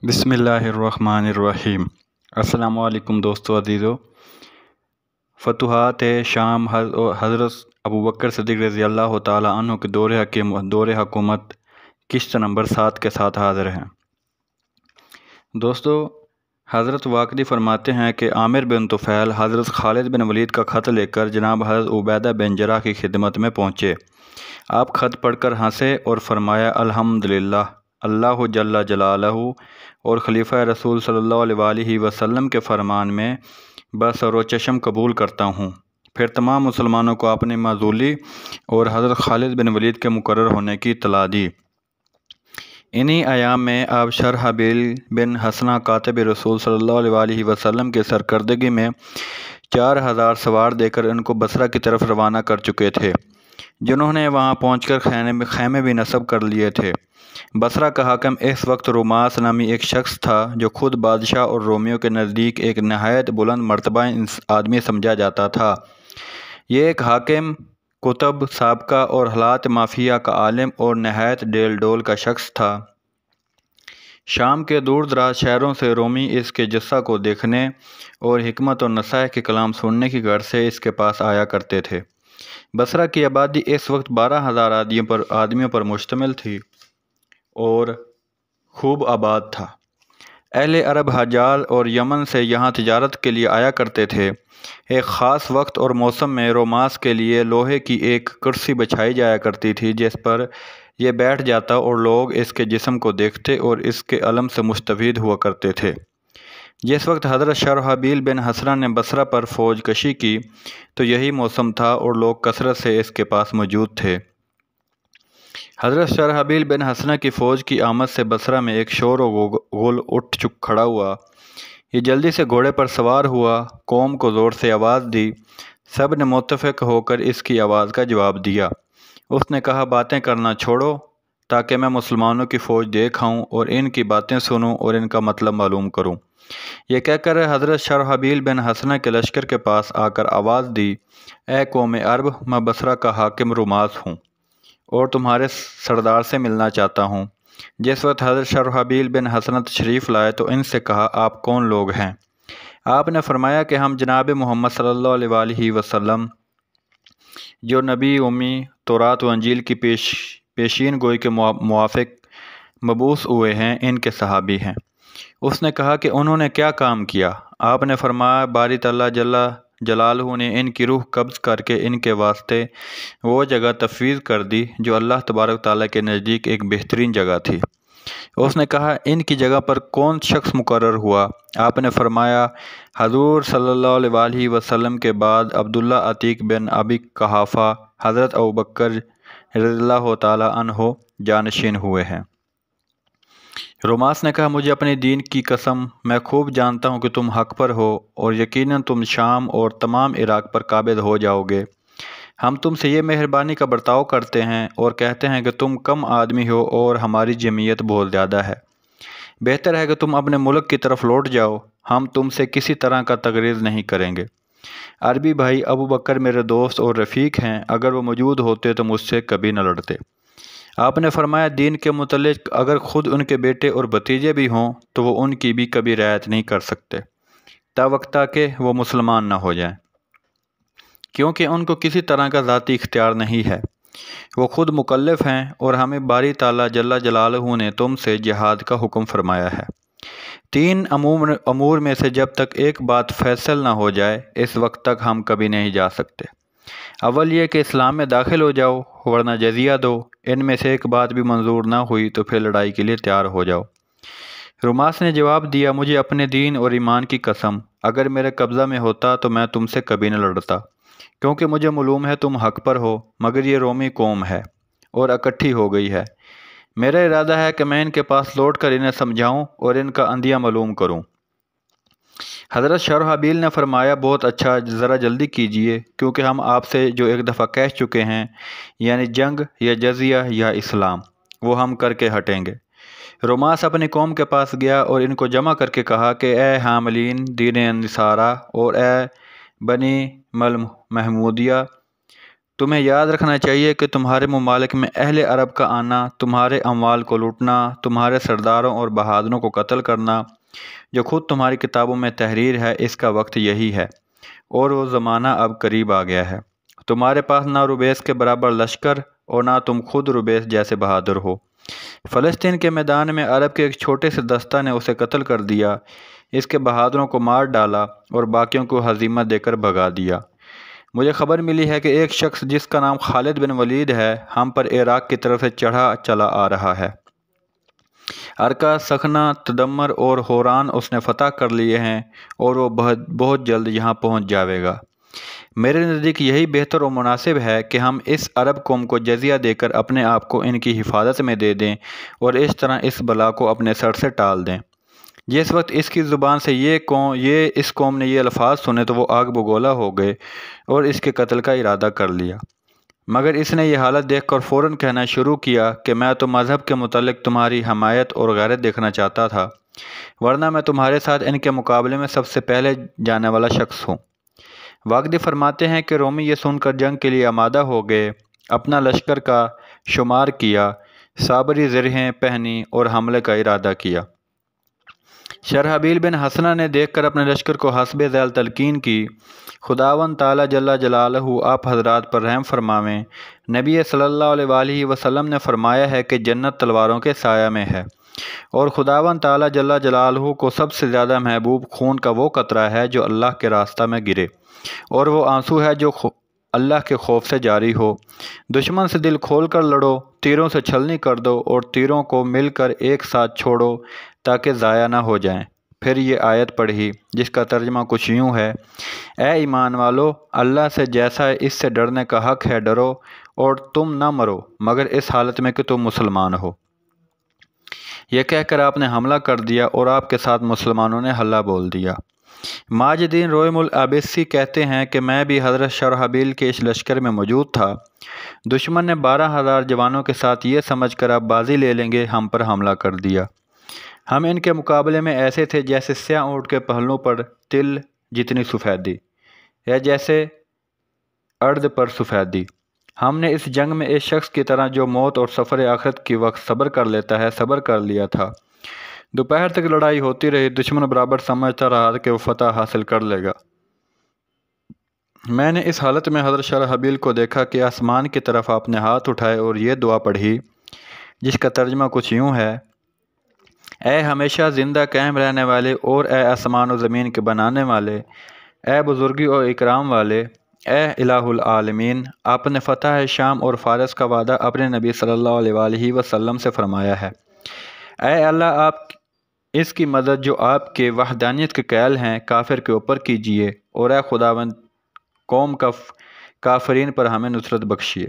بسم اللہ الرحمن الرحیم۔ السلام علیکم دوستو عزیزو۔ فتوحات شام حضرت ابوبکر صدیق رضی اللہ تعالی عنہ کے دور حکومت قسط نمبر 7 کے ساتھ حاضر ہیں۔ دوستو، حضرت واقدی فرماتے ہیں کہ عامر بن طفیل حضرت خالد بن ولید کا خط لے کر جناب حضرت عبیدہ بن جراح کی خدمت میں پہنچے۔ آپ خط پڑھ کر ہنسے اور فرمایا، الحمدللہ، اللہ جل جلالہ اور خلیفہ رسول صلی اللہ علیہ وآلہ وسلم کے فرمان میں بسر و چشم قبول کرتا ہوں۔ پھر تمام مسلمانوں کو اپنی معزولی اور حضرت خالد بن ولید کے مقرر ہونے کی اطلاع دی۔ انہی ایام میں آپ شرحبیل بن حسنہ کاتب رسول صلی اللہ علیہ وآلہ وسلم کے سرکردگی میں 4000 سوار دے کر ان کو بصرہ کی طرف روانہ کر چکے تھے، جنہوں نے وہاں پہنچ کر خیمے بھی نصب کر لیے تھے۔ بصرہ کا حاکم اس وقت روماس نامی ایک شخص تھا، جو خود بادشاہ اور رومیوں کے نزدیک ایک نہایت بلند مرتبہ آدمی سمجھا جاتا تھا۔ یہ ایک حاکم، کتب، سابقہ اور حالات مافیہ کا عالم اور نہایت ڈیل ڈول کا شخص تھا۔ شام کے دور دراز شہروں سے رومی اس کے جثہ کو دیکھنے اور حکمت اور نصائح کے کلام سننے کی غرض سے اس کے پاس آیا کرتے تھے۔ بصرہ کی آبادی اس وقت 12,000 آدمیوں پر مشتمل تھی اور خوب آباد تھا۔ اہل عرب حجاز اور یمن سے یہاں تجارت کے لیے آیا کرتے تھے۔ ایک خاص وقت اور موسم میں روماس کے لیے لوہے کی ایک کرسی بچھائی جایا کرتی تھی، جس پر یہ بیٹھ جاتا اور لوگ اس کے جسم کو دیکھتے اور اس کے علم سے مستفید ہوا کرتے تھے۔ جس وقت حضرت شرحبیل بن حسنہ نے بصرہ پر فوج کشی کی تو یہی موسم تھا اور لوگ کثرت سے اس کے پاس موجود تھے۔ حضرت شرحبیل بن حسنہ کی فوج کی آمد سے بصرہ میں ایک شور و غل اٹھ کھڑا ہوا۔ یہ جلدی سے گھوڑے پر سوار ہوا، قوم کو زور سے آواز دی۔ سب نے متفق ہو کر اس کی آواز کا جواب دیا۔ اس نے کہا، باتیں کرنا چھوڑو تاکہ میں مسلمانوں کی فوج دیکھ آؤں اور ان کی باتیں سنوں اور ان کا مطلب معلوم کروں۔ یہ کہہ کر حضرت شرحبیل بن حسنہ کے لشکر کے پاس آ کر آواز دی، اے قوم عرب، میں بصرہ کا حاکم روماس ہوں اور تمہارے سردار سے ملنا چاہتا ہوں۔ جس وقت حضرت شرحبیل بن حسنہ تشریف لائے تو ان سے کہا، آپ کون لوگ ہیں؟ آپ نے فرمایا کہ ہم جناب محمد صلی اللہ علیہ وآلہ وسلم، جو نبی امی، تورات و انجیل کی پیشین گوئی کے موافق مبعوث ہوئے ہیں، ان کے صحابی ہیں۔ اس نے کہا کہ انہوں نے کیا کام کیا؟ آپ نے فرمایا، باری تعالیٰ جل جلالہ نے ان کی روح قبض کر کے ان کے واسطے وہ جگہ تفویض کر دی جو اللہ تبارک تعالیٰ کے نزدیک ایک بہترین جگہ تھی۔ اس نے کہا، ان کی جگہ پر کون شخص مقرر ہوا؟ آپ نے فرمایا، حضور صلی اللہ علیہ وآلہ وسلم کے بعد عبداللہ عتیق بن ابی قحافہ حضرت ابوبکر رضی اللہ تعالیٰ عنہ جانشین ہوئے ہیں۔ روماس نے کہا، مجھے اپنے دین کی قسم، میں خوب جانتا ہوں کہ تم حق پر ہو اور یقیناً تم شام اور تمام عراق پر قابض ہو جاؤ گے۔ ہم تم سے یہ مہربانی کا برتاؤ کرتے ہیں اور کہتے ہیں کہ تم کم آدمی ہو اور ہماری جمعیت بہت زیادہ ہے۔ بہتر ہے کہ تم اپنے ملک کی طرف لوٹ جاؤ، ہم تم سے کسی طرح کا تغریض نہیں کریں گے۔ عربی بھائی ابوبکر میرے دوست اور رفیق ہیں، اگر وہ موجود ہوتے تو مجھ سے کبھی نہ لڑتے۔ آپ نے فرمایا، دین کے متعلق اگر خود ان کے بیٹے اور بھتیجے بھی ہوں تو وہ ان کی بھی کبھی رعایت نہیں کر سکتے تاوقتا کہ وہ مسلمان نہ ہو جائیں، کیونکہ ان کو کسی طرح کا ذاتی اختیار نہیں ہے۔ وہ خود مکلف ہیں اور ہمیں باری تعالیٰ جل جلالہ نے تم سے جہاد کا حکم فرمایا ہے۔ 3 امور میں سے جب تک ایک بات فیصل نہ ہو جائے اس وقت تک ہم کبھی نہیں جا سکتے۔ اول یہ کہ اسلام میں داخل ہو جاؤ ورنہ جزیہ دو، ان میں سے ایک بات بھی منظور نہ ہوئی تو پھر لڑائی کے لیے تیار ہو جاؤ۔ روماس نے جواب دیا، مجھے اپنے دین اور ایمان کی قسم، اگر میرے قبضہ میں ہوتا تو میں تم سے کبھی نہ لڑتا، کیونکہ مجھے معلوم ہے تم حق پر ہو، مگر یہ رومی قوم ہے اور اکٹھی ہو گئی ہے۔ میرا ارادہ ہے کہ میں ان کے پاس لوٹ کر انہیں سمجھاؤں اور ان کا اندیہ معلوم کروں۔ حضرت شرحبیل نے فرمایا، بہت اچھا، ذرا جلدی کیجیے، کیونکہ ہم آپ سے جو ایک دفعہ کہہ چکے ہیں، یعنی جنگ یا جزیہ یا اسلام، وہ ہم کر کے ہٹیں گے۔ روماس اپنی قوم کے پاس گیا اور ان کو جمع کر کے کہا کہ اے حاملین دین نصارہ اور اے بنی محمودیہ، تمہیں یاد رکھنا چاہیے کہ تمہارے ممالک میں اہل عرب کا آنا، تمہارے اموال کو لوٹنا، تمہارے سرداروں اور بہادروں کو قتل کرنا، جو خود تمہاری کتابوں میں تحریر ہے، اس کا وقت یہی ہے، اور وہ زمانہ اب قریب آ گیا ہے۔ تمہارے پاس نہ روبیس کے برابر لشکر اور نہ تم خود روبیس جیسے بہادر ہو۔ فلسطین کے میدان میں عرب کے ایک چھوٹے سے دستہ نے اسے قتل کر دیا، اس کے بہادروں کو مار ڈالا اور باقیوں کو ہزیمت دے کر بھگا دیا۔ مجھے خبر ملی ہے کہ ایک شخص جس کا نام خالد بن ولید ہے، ہم پر عراق کی طرف سے چڑھا چلا آ رہا ہے۔ ارکا، سخنہ، تدمر اور حوران اس نے فتح کر لیے ہیں اور وہ بہت جلد یہاں پہنچ جاوے گا۔ میرے نزدیک یہی بہتر و مناسب ہے کہ ہم اس عرب قوم کو جزیہ دے کر اپنے آپ کو ان کی حفاظت میں دے دیں اور اس طرح اس بلا کو اپنے سر سے ٹال دیں۔ جس وقت اس کی زبان سے اس قوم نے یہ الفاظ سنے تو وہ آگ بگولا ہو گئے اور اس کے قتل کا ارادہ کر لیا، مگر اس نے یہ حالت دیکھ کر فوراً کہنا شروع کیا کہ میں تو مذہب کے متعلق تمہاری حمایت اور غیرت دیکھنا چاہتا تھا، ورنہ میں تمہارے ساتھ ان کے مقابلے میں سب سے پہلے جانے والا شخص ہوں۔ واقدی فرماتے ہیں کہ رومی یہ سن کر جنگ کے لیے آمادہ ہو گئے، اپنا لشکر کا شمار کیا، صابری زرہیں پہنی اور حملے کا ارادہ کیا۔ شرحبیل بن حسنہ نے دیکھ کر اپنے لشکر کو حسب ذیل تلقین کی، خداوند تعالیٰ جل جلالہ آپ حضرات پر رحم فرماویں، نبی صلی اللہ علیہ وآلہ وسلم نے فرمایا ہے کہ جنت تلواروں کے سایہ میں ہے، اور خداوند تعالیٰ جل جلالہ کو سب سے زیادہ محبوب خون کا وہ قطرہ ہے جو اللہ کے راستہ میں گرے، اور وہ آنسو ہے جو اللہ کے خوف سے جاری ہو۔ دشمن سے دل کھول کر لڑو، تیروں سے چھلنی کر دو اور تیروں کو مل کر ایک ساتھ چھوڑو تاکہ ضائع نہ ہو جائیں۔ پھر یہ آیت پڑھی جس کا ترجمہ کچھ یوں ہے: اے ایمان والو، اللہ سے جیسا اس سے ڈرنے کا حق ہے ڈرو، اور تم نہ مرو مگر اس حالت میں کہ تم مسلمان ہو۔ یہ کہہ کر آپ نے حملہ کر دیا اور آپ کے ساتھ مسلمانوں نے ہلہ بول دیا۔ ماج الدین رویم العابسی کہتے ہیں کہ میں بھی حضرت شرحبیل کے اس لشکر میں موجود تھا۔ دشمن نے 12,000 جوانوں کے ساتھ یہ سمجھ کر اب بازی لے لیں گے ہم پر حملہ کر دیا۔ ہم ان کے مقابلے میں ایسے تھے جیسے سیاہ اونٹ کے پہلوؤں پر تل جتنی سفیدی، یا جیسے ارد پر سفیدی۔ ہم نے اس جنگ میں اس شخص کی طرح جو موت اور سفر آخرت کی وقت صبر کر لیتا ہے صبر کر لیا تھا۔ دوپہر تک لڑائی ہوتی رہی، دشمن برابر سمجھتا رہا کہ وہ فتح حاصل کر لے گا۔ میں نے اس حالت میں حضرت شرحبیل کو دیکھا کہ آسمان کی طرف آپ نے ہاتھ اٹھائے اور یہ دعا پڑھی جس کا ترجمہ کچھ یوں ہے: اے ہمیشہ زندہ قائم رہنے والے اور اے آسمان و زمین کے بنانے والے، اے بزرگی اور اکرام والے، اے الہ العالمین، آپ نے فتح شام اور فارس کا وعدہ اپنے نبی صلی اللہ علیہ وآلہ وسلم سے فرمایا ہے۔ اے اللہ، آپ اس کی مدد جو آپ کے وحدانیت کے قائل ہیں کافر کے اوپر کیجیے، اور اے خداوند قوم کافرین پر ہمیں نصرت بخشیے۔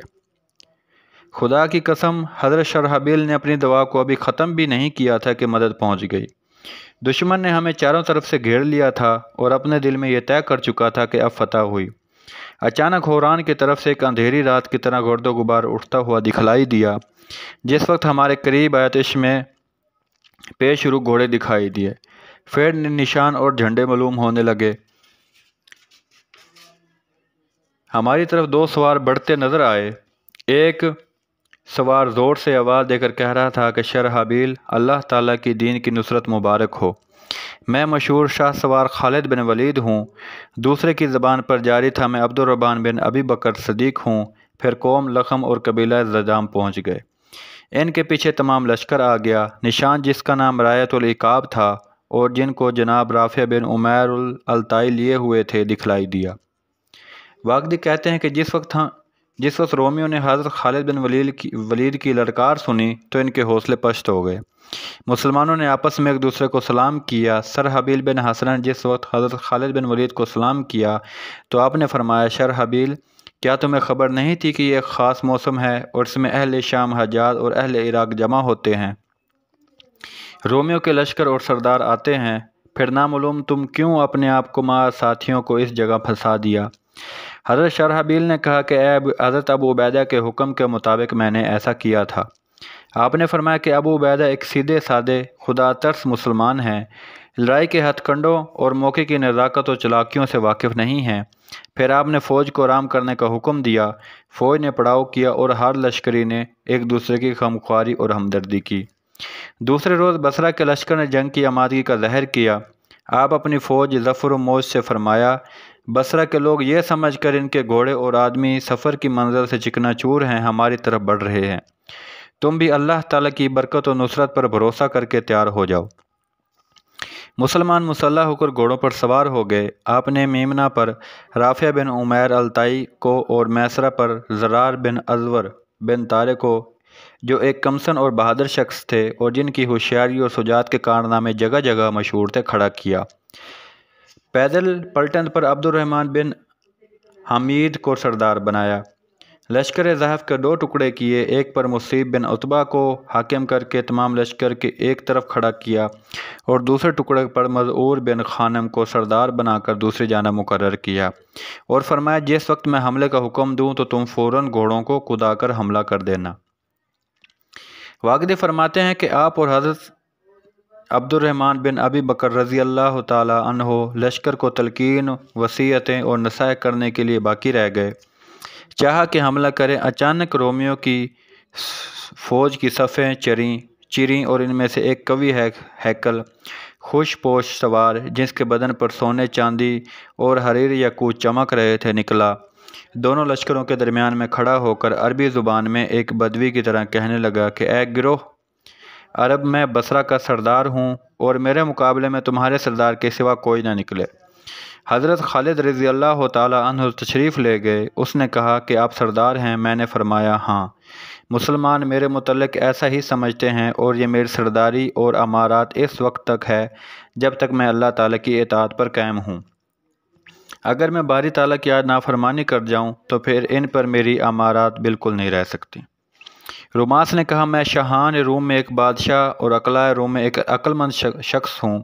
خدا کی قسم، حضرت شرحبیل نے اپنی دعا کو ابھی ختم بھی نہیں کیا تھا کہ مدد پہنچ گئی۔ دشمن نے ہمیں چاروں طرف سے گھیر لیا تھا اور اپنے دل میں یہ طے کر چکا تھا کہ اب فتح ہوئی۔ اچانک حوران کی طرف سے ایک اندھیری رات کی طرح گرد و غبار اٹھتا ہوا دکھلائی دیا۔ جس وقت ہمارے قریب آیا تو اس میں پیش رو گھوڑے دکھائی دیے، پھر نشان اور جھنڈے معلوم ہونے لگے۔ ہماری طرف 2 سوار بڑھتے نظر آئے۔ ایک سوار زور سے آواز دے کر کہہ رہا تھا کہ شرحبیل، اللہ تعالیٰ کی دین کی نصرت مبارک ہو، میں مشہور شاہ سوار خالد بن ولید ہوں۔ دوسرے کی زبان پر جاری تھا، میں عبد الرحمن بن ابی بکر صدیق ہوں۔ پھر قوم لخم اور قبیلہ زجام پہنچ گئے۔ ان کے پیچھے تمام لشکر آ گیا۔ نشان جس کا نام رایت العقاب تھا اور جن کو جناب رافع بن عمیر الطائی لیے ہوئے تھے دکھلائی دیا۔ واقدی کہتے ہیں کہ جس وقت رومیوں نے حضرت خالد بن ولید کی للکار سنی تو ان کے حوصلے پست ہو گئے۔ مسلمانوں نے آپس میں ایک دوسرے کو سلام کیا۔ شرحبیل بن حسنہ نے جس وقت حضرت خالد بن ولید کو سلام کیا تو آپ نے فرمایا: شرحبیل، کیا تمہیں خبر نہیں تھی کہ یہ ایک خاص موسم ہے اور اس میں اہل شام، حجاز اور اہل عراق جمع ہوتے ہیں؟ رومیوں کے لشکر اور سردار آتے ہیں، پھر نامعلوم تم کیوں اپنے آپ کو مع ساتھیوں کو اس جگہ پھنسا دیا؟ حضرت شرحبیل نے کہا کہ اے حضرت ابو عبیدہ کے حکم کے مطابق میں نے ایسا کیا تھا۔ آپ نے فرمایا کہ ابو عبیدہ ایک سیدھے سادے خدا ترس مسلمان ہیں، لڑائی کے ہتھ کنڈوں اور موقع کی نزاکت اور چلاکیوں سے واقف نہیں ہیں۔ پھر آپ نے فوج کو آرام کرنے کا حکم دیا۔ فوج نے پڑاؤ کیا اور ہر لشکری نے ایک دوسرے کی غمخواری اور ہمدردی کی۔ دوسرے روز بصرہ کے لشکر نے جنگ کی آمادگی کا ظاہر کیا۔ آپ اپنی فوج ظفر و موج سے فرمایا، بصرہ کے لوگ یہ سمجھ کر ان کے گھوڑے اور آدمی سفر کی منزل سے چکنا چور ہیں ہماری طرف بڑھ رہے ہیں۔ تم بھی اللہ تعالیٰ کی برکت و نصرت پر بھروسہ کر کے تیار ہو جاؤ۔ مسلمان مسلح ہو کر گھوڑوں پر سوار ہو گئے۔ آپ نے میمنہ پر رافع بن عمیر الطائی کو اور میسرہ پر زرار بن ازور بن طارق کو، جو ایک کمسن اور بہادر شخص تھے اور جن کی ہوشیاری اور شجاعت کے کارنامے جگہ جگہ مشہور تھے، کھڑا کیا۔ پیدل پلٹن پر عبد الرحمن بن حمید کو سردار بنایا۔ لشکر زحف کے 2 ٹکڑے کیے، ایک پر مصیب بن عتبہ کو حاکم کر کے تمام لشکر کے ایک طرف کھڑا کیا اور دوسرے ٹکڑے پر مذعور بن خانم کو سردار بنا کر دوسری جانب مقرر کیا اور فرمایا، جس وقت میں حملے کا حکم دوں تو تم فوراً گھوڑوں کو کدا کر حملہ کر دینا۔ واقدی فرماتے ہیں کہ آپ اور حضرت عبد الرحمن بن ابی بکر رضی اللہ تعالی عنہ لشکر کو تلقین، وصیتیں اور نصائح کرنے کے لیے باقی رہ گئے۔ چاہا کہ حملہ کریں، اچانک رومیوں کی فوج کی صفیں چریں اور ان میں سے ایک قوی ہیکل، خوش پوش سوار، جس کے بدن پر سونے چاندی اور حریر یاقوت چمک رہے تھے، نکلا۔ دونوں لشکروں کے درمیان میں کھڑا ہو کر عربی زبان میں ایک بدوی کی طرح کہنے لگا کہ اے گروہ عرب، میں بصرہ کا سردار ہوں اور میرے مقابلے میں تمہارے سردار کے سوا کوئی نہ نکلے۔ حضرت خالد رضی اللہ تعالی عنہ تشریف لے گئے۔ اس نے کہا کہ آپ سردار ہیں؟ میں نے فرمایا ہاں۔ مسلمان میرے متعلق ایسا ہی سمجھتے ہیں اور یہ میری سرداری اور امارات اس وقت تک ہے جب تک میں اللہ تعالیٰ کی اطاعت پر قائم ہوں۔ اگر میں باری تعالیٰ کی نافرمانی کر جاؤں تو پھر ان پر میری امارات بالکل نہیں رہ سکتی۔ روماس نے کہا، میں شاہان روم میں ایک بادشاہ اور اقلاع روم میں ایک عقل مند شخص ہوں۔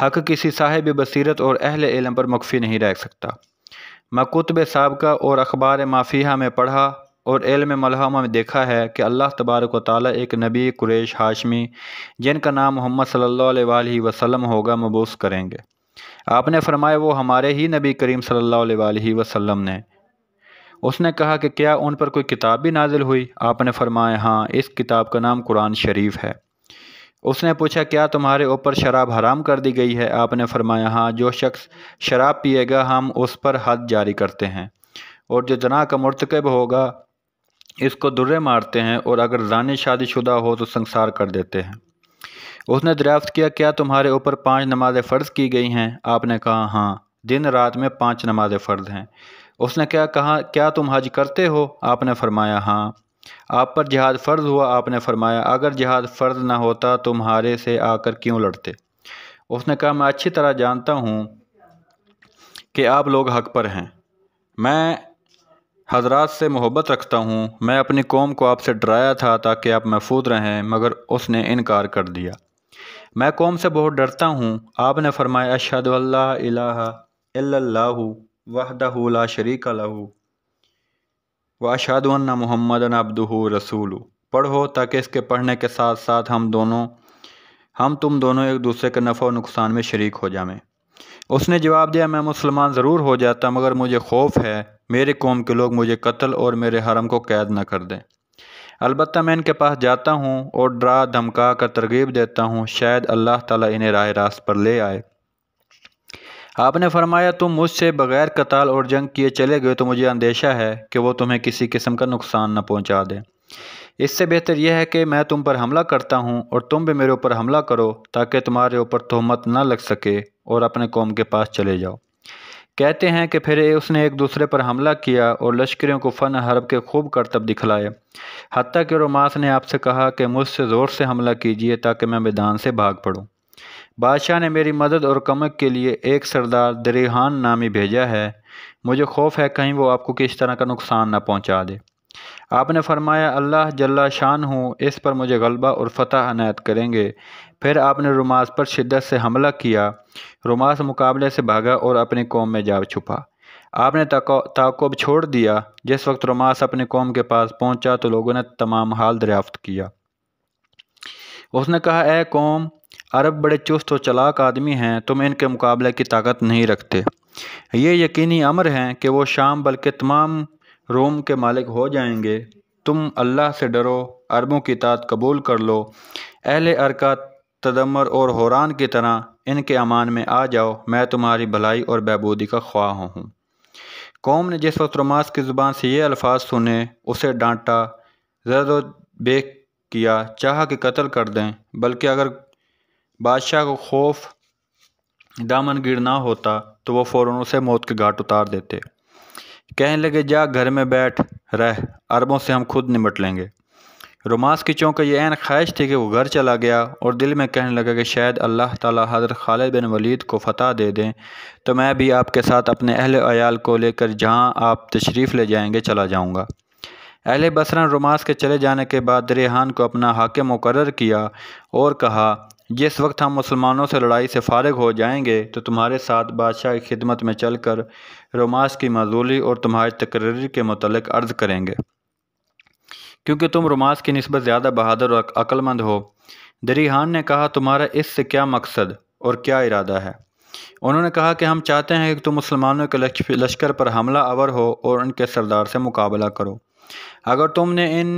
حق کسی صاحب بصیرت اور اہل علم پر مخفی نہیں رہ سکتا۔ میں کتب سابقہ اور اخبار مافیہ میں پڑھا اور علم ملحمہ میں دیکھا ہے کہ اللہ تبارک و تعالیٰ ایک نبی قریش ہاشمی، جن کا نام محمد صلی اللہ علیہ وآلہ وسلم ہوگا، مبعوث کریں گے۔ آپ نے فرمایا، وہ ہمارے ہی نبی کریم صلی اللہ علیہ وآلہ وسلم نے۔ اس نے کہا کہ کیا ان پر کوئی کتاب بھی نازل ہوئی؟ آپ نے فرمایا ہاں، اس کتاب کا نام قرآن شریف ہے۔ اس نے پوچھا، کیا تمہارے اوپر شراب حرام کر دی گئی ہے؟ آپ نے فرمایا ہاں، جو شخص شراب پیے گا ہم اس پر حد جاری کرتے ہیں، اور جو زنا کا مرتکب ہوگا اس کو درے مارتے ہیں، اور اگر زانی شادی شدہ ہو تو سنسار کر دیتے ہیں۔ اس نے دریافت کیا، کیا تمہارے اوپر 5 نمازیں فرض کی گئی ہیں؟ آپ نے کہا ہاں، دن رات میں 5 نمازیں فرض ہیں۔ اس نے کہا، کیا تم حج کرتے ہو؟ آپ نے فرمایا ہاں۔ آپ پر جہاد فرض ہوا؟ آپ نے فرمایا، اگر جہاد فرض نہ ہوتا تمہارے سے آ کر کیوں لڑتے؟ اس نے کہا، میں اچھی طرح جانتا ہوں کہ آپ لوگ حق پر ہیں۔ میں حضرات سے محبت رکھتا ہوں۔ میں اپنی قوم کو آپ سے ڈرایا تھا تاکہ آپ محفوظ رہیں، مگر اس نے انکار کر دیا۔ میں قوم سے بہت ڈرتا ہوں۔ آپ نے فرمایا، اشہد ان لا الہ الا اللہ وحدہ لا شریک لہ واشہد ان محمدًا عبدہ رسولہ۔ پڑھو تاکہ اس کے پڑھنے کے ساتھ ساتھ ہم تم دونوں ایک دوسرے کے نفع و نقصان میں شریک ہو جائیں۔ اس نے جواب دیا، میں مسلمان ضرور ہو جاتا مگر مجھے خوف ہے میری قوم کے لوگ مجھے قتل اور میرے حرم کو قید نہ کر دیں۔ البتہ میں ان کے پاس جاتا ہوں اور ڈرا دھمکا کر ترغیب دیتا ہوں، شاید اللہ تعالیٰ انہیں راہ راست پر لے آئے۔ آپ نے فرمایا، تم مجھ سے بغیر قتال اور جنگ کیے چلے گئے تو مجھے اندیشہ ہے کہ وہ تمہیں کسی قسم کا نقصان نہ پہنچا دیں۔ اس سے بہتر یہ ہے کہ میں تم پر حملہ کرتا ہوں اور تم بھی میرے اوپر حملہ کرو تاکہ تمہارے اوپر تہمت نہ لگ سکے اور اپنے قوم کے پاس چلے جاؤ۔ کہتے ہیں کہ پھر اس نے ایک دوسرے پر حملہ کیا اور لشکریوں کو فن حرب کے خوب کرتب دکھلائے، حتیٰ کہ روماس نے آپ سے کہا کہ مجھ سے زور سے حملہ کیجیے تاکہ میں میدان سے بھاگ پڑوں۔ بادشاہ نے میری مدد اور کمک کے لیے ایک سردار دریحان نامی بھیجا ہے، مجھے خوف ہے کہیں وہ آپ کو کسی طرح کا نقصان نہ پہنچا دے۔ آپ نے فرمایا، اللہ جل شان ہوں اس پر مجھے غلبہ اور فتح عنایت کریں گے۔ پھر آپ نے روماس پر شدت سے حملہ کیا۔ روماس مقابلے سے بھاگا اور اپنی قوم میں جا چھپا۔ آپ نے تعاقب چھوڑ دیا۔ جس وقت روماس اپنی قوم کے پاس پہنچا تو لوگوں نے تمام حال دریافت کیا۔ اس نے کہا، اے قوم، عرب بڑے چست و چلاک آدمی ہیں، تم ان کے مقابلے کی طاقت نہیں رکھتے۔ یہ یقینی امر ہیں کہ وہ شام بلکہ تمام روم کے مالک ہو جائیں گے۔ تم اللہ سے ڈرو، عربوں کی اطاعت قبول کر لو، اہل ارکا تدمر اور حوران کی طرح ان کے امان میں آ جاؤ، میں تمہاری بھلائی اور بہبودی کا خواہ ہوں۔ قوم نے جس وقت رماس کی زبان سے یہ الفاظ سنے، اسے ڈانٹا، زد و بیک کیا، چاہا کہ قتل کر دیں، بلکہ اگر بادشاہ کو خوف دامن گیر نہ ہوتا تو وہ فوراً اسے موت کے گھاٹ اتار دیتے۔ کہنے لگے، جا گھر میں بیٹھ رہ، عربوں سے ہم خود نمٹ لیں گے۔ رماس کی چونکہ یہ عین خواہش تھی کہ وہ گھر چلا گیا اور دل میں کہنے لگا کہ شاید اللہ تعالیٰ حضرت خالد بن ولید کو فتح دے دیں تو میں بھی آپ کے ساتھ اپنے اہل و عیال کو لے کر جہاں آپ تشریف لے جائیں گے چلا جاؤں گا۔ اہل بصرہ نے رماس کے چلے جانے کے بعد دریحان کو اپنا حاکم مقرر کیا اور کہا، جس وقت ہم مسلمانوں سے لڑائی سے فارغ ہو جائیں گے تو تمہارے ساتھ بادشاہ کی خدمت میں چل کر رماس کی معزولی اور تمہاری تقرری کے متعلق عرض کریں گے، کیونکہ تم رماس کی نسبت زیادہ بہادر اور عقل مند ہو۔ دریحان نے کہا، تمہارا اس سے کیا مقصد اور کیا ارادہ ہے؟ انہوں نے کہا کہ ہم چاہتے ہیں کہ تم مسلمانوں کے لشکر پر حملہ آور ہو اور ان کے سردار سے مقابلہ کرو۔ اگر تم نے ان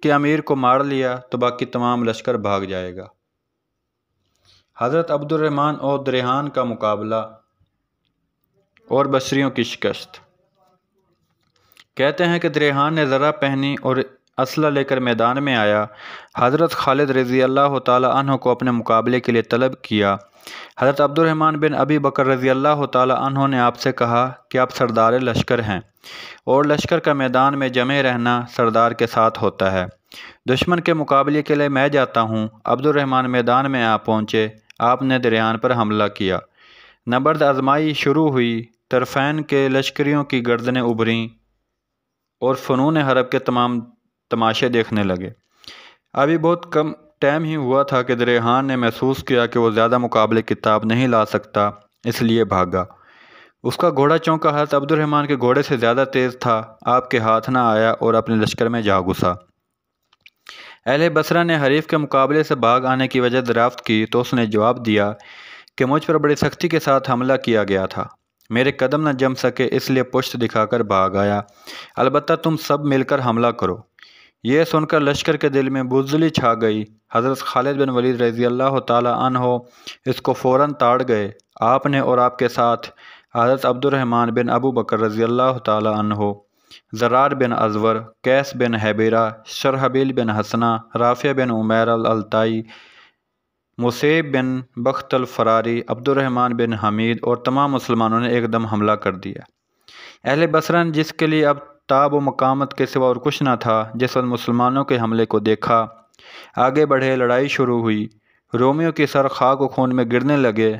کے امیر کو مار لیا تو باقی تمام لشکر بھاگ جائے گا۔ حضرت عبد الرحمن اور دریحان کا مقابلہ اور بصریوں کی شکست۔ کہتے ہیں کہ دریحان نے ذرہ پہنی اور اسلحہ لے کر میدان میں آیا۔ حضرت خالد رضی اللہ تعالیٰ عنہ کو اپنے مقابلے کے لیے طلب کیا۔ حضرت عبد الرحمن بن ابی بکر رضی اللہ تعالیٰ عنہ نے آپ سے کہا کہ آپ سردار لشکر ہیں اور لشکر کا میدان میں جمع رہنا سردار کے ساتھ ہوتا ہے۔ دشمن کے مقابلے کے لیے میں جاتا ہوں۔ عبد الرحمن میدان میں آ پہنچے، آپ نے دریحان پر حملہ کیا، نبرد آزمائی شروع ہوئی، طرفین کے لشکریوں کی گردنیں ابھریں اور فنون حرب کے تمام تماشے دیکھنے لگے۔ ابھی بہت کم ٹائم ہی ہوا تھا کہ دریحان نے محسوس کیا کہ وہ زیادہ مقابلے کی تاب نہیں لا سکتا، اس لیے بھاگا۔ اس کا گھوڑا چونکہ حضرت عبد الرحمن کے گھوڑے سے زیادہ تیز تھا، آپ کے ہاتھ نہ آیا اور اپنے لشکر میں جا گھسا۔ اہل بصرہ نے حریف کے مقابلے سے بھاگ آنے کی وجہ دریافت کی تو اس نے جواب دیا کہ مجھ پر بڑی سختی کے ساتھ حملہ کیا گیا تھا، میرے قدم نہ جم سکے اس لیے پشت دکھا کر بھاگ آیا، البتہ تم سب مل کر حملہ کرو۔ یہ سن کر لشکر کے دل میں بزدلی چھا گئی۔ حضرت خالد بن ولید رضی اللہ تعالیٰ عنہ اس کو فوراً تاڑ گئے۔ آپ نے اور آپ کے ساتھ حضرت عبد الرحمن بن ابو بکر رضی اللہ تعالیٰ عنہ، زرار بن ازور، قیس بن حبیرہ، شرحبیل بن حسنہ، رافع بن عمیر الالتائی، مصیب بن بخت الفراری، عبد الرحمن بن حمید اور تمام مسلمانوں نے ایک دم حملہ کر دیا۔ اہل بصرہ نے جس کے لیے اب تاب و مقامت کے سوا اور کچھ نہ تھا، جس وقت مسلمانوں کے حملے کو دیکھا، آگے بڑھے، لڑائی شروع ہوئی، رومیوں کی سر خاک و خون میں گرنے لگے،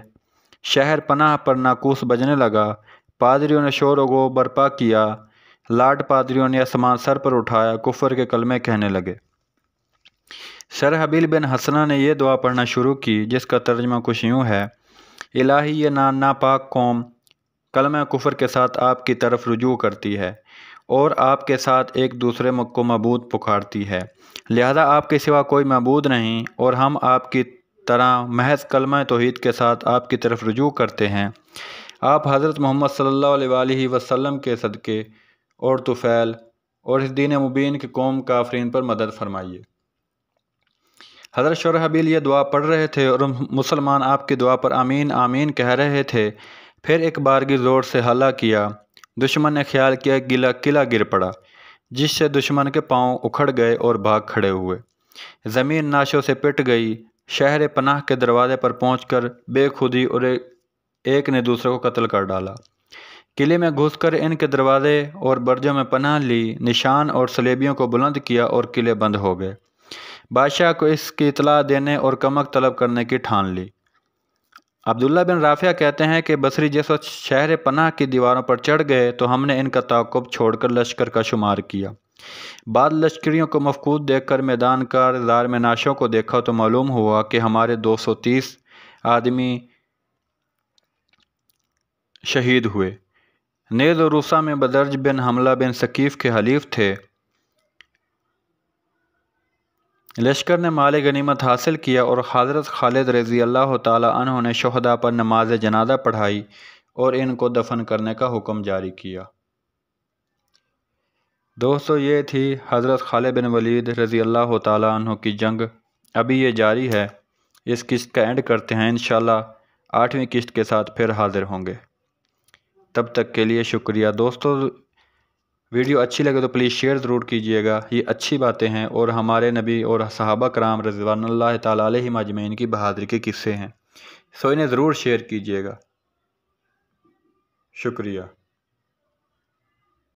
شہر پناہ پر ناقوس بجنے لگا، پادریوں نے شور و غو برپا کیا، لاٹ پادریوں نے آسمان سر پر اٹھایا، کفر کے کلمے کہنے لگے۔ شرحبیل بن حسنہ نے یہ دعا پڑھنا شروع کی جس کا ترجمہ کچھ یوں ہے، الہی یہ ناپاک قوم کلمہ کفر کے ساتھ آپ کی طرف رجوع کرتی ہے اور آپ کے ساتھ ایک دوسرے کو معبود پکارتی ہے، لہذا آپ کے سوا کوئی معبود نہیں اور ہم آپ کی طرح محض کلمہ توحید کے ساتھ آپ کی طرف رجوع کرتے ہیں۔ آپ حضرت محمد صلی اللہ علیہ وآلہ وسلم کے صدقے اور طفیل اور اس دین مبین کی قوم کافرین پر مدد فرمائیے۔ حضرت شرحبیل یہ دعا پڑھ رہے تھے اور مسلمان آپ کی دعا پر آمین آمین کہہ رہے تھے۔ پھر ایک بارگی زور سے حملہ کیا، دشمن نے خیال کیا قلعہ گر پڑا، جس سے دشمن کے پاؤں اکھڑ گئے اور بھاگ کھڑے ہوئے، زمین ناشوں سے پٹ گئی، شہر پناہ کے دروازے پر پہنچ کر بے خودی اور ایک نے دوسرے کو قتل کر ڈالا۔ قلعے میں گھس کر ان کے دروازے اور برجوں میں پناہ لی، نشان اور صلیبیوں کو بلند کیا اور قلعے بند ہو گئے۔ بادشاہ کو اس کی اطلاع دینے اور کمک طلب کرنے کی ٹھان لی۔ عبداللہ بن رافع کہتے ہیں کہ بصری جس وقت شہر پناہ کی دیواروں پر چڑھ گئے تو ہم نے ان کا تعاقب چھوڑ کر لشکر کا شمار کیا۔ بعد لشکریوں کو مفقود دیکھ کر میدان کا زار میں ناشوں کو دیکھا تو معلوم ہوا کہ ہمارے 230 آدمی شہید ہوئے۔ نیز و روسا میں بدرج بن حملہ بن ثقیف کے حلیف تھے، لشکر نے مال غنیمت حاصل کیا اور حضرت خالد رضی اللہ تعالیٰ عنہ نے شہداء پر نماز جنازہ پڑھائی اور ان کو دفن کرنے کا حکم جاری کیا۔ دوستو، یہ تھی حضرت خالد بن ولید رضی اللہ تعالیٰ عنہ کی جنگ۔ ابھی یہ جاری ہے، اس قسط کا اینڈ کرتے ہیں۔ انشاءاللہ 8ویں قسط کے ساتھ پھر حاضر ہوں گے۔ تب تک کے لیے شکریہ۔ دوستو، ویڈیو اچھی لگے تو پلیز شیئر ضرور کیجیے گا۔ یہ اچھی باتیں ہیں اور ہمارے نبی اور صحابہ کرام رضوان اللہ تعالیٰ علیہم اجمعین کی بہادری کے قصے ہیں، سو انہیں ضرور شیئر کیجیے گا۔ شکریہ۔